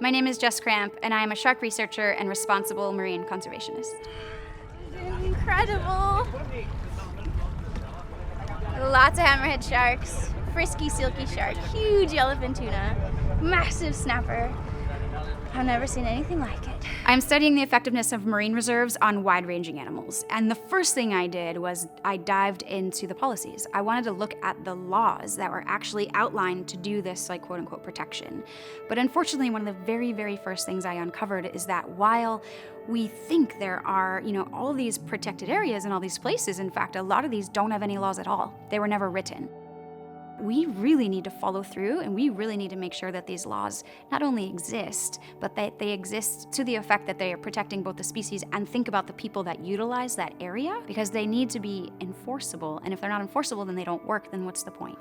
My name is Jess Cramp, and I am a shark researcher and responsible marine conservationist. Incredible! Lots of hammerhead sharks, frisky silky shark, huge yellowfin tuna, massive snapper. I've never seen anything like it. I'm studying the effectiveness of marine reserves on wide-ranging animals, and the first thing I did was I dived into the policies. I wanted to look at the laws that were actually outlined to do this, like, quote-unquote protection. But unfortunately, one of the very, very first things I uncovered is that while we think there are, all these protected areas in all these places, in fact, a lot of these don't have any laws at all. They were never written. We really need to follow through, and we really need to make sure that these laws not only exist, but that they exist to the effect that they are protecting both the species and think about the people that utilize that area, because they need to be enforceable. And if they're not enforceable, then they don't work, then what's the point?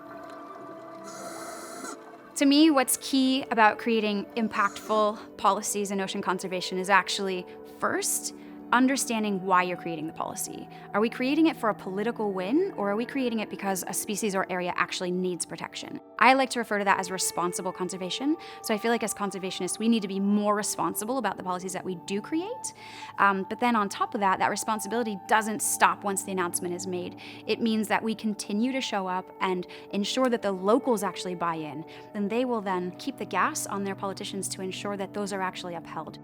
To me, what's key about creating impactful policies in ocean conservation is actually, first, understanding why you're creating the policy. Are we creating it for a political win, or are we creating it because a species or area actually needs protection? I like to refer to that as responsible conservation. So I feel like as conservationists, we need to be more responsible about the policies that we do create. But then on top of that, that responsibility doesn't stop once the announcement is made. It means that we continue to show up and ensure that the locals actually buy in. Then they will then keep the gas on their politicians to ensure that those are actually upheld.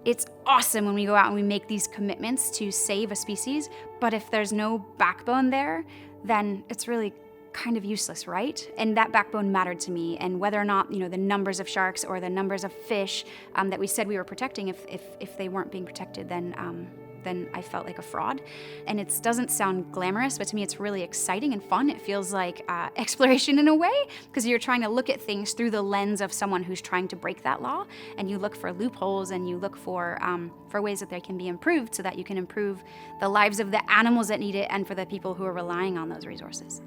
It's awesome when we go out and we make these commitments to save a species, but if there's no backbone there, then it's really kind of useless, right? And that backbone mattered to me, and whether or not, the numbers of sharks or the numbers of fish that we said we were protecting, if they weren't being protected, then I felt like a fraud. And it doesn't sound glamorous, but to me it's really exciting and fun. It feels like exploration in a way, because you're trying to look at things through the lens of someone who's trying to break that law, and you look for loopholes and you look for ways that they can be improved so that you can improve the lives of the animals that need it and for the people who are relying on those resources.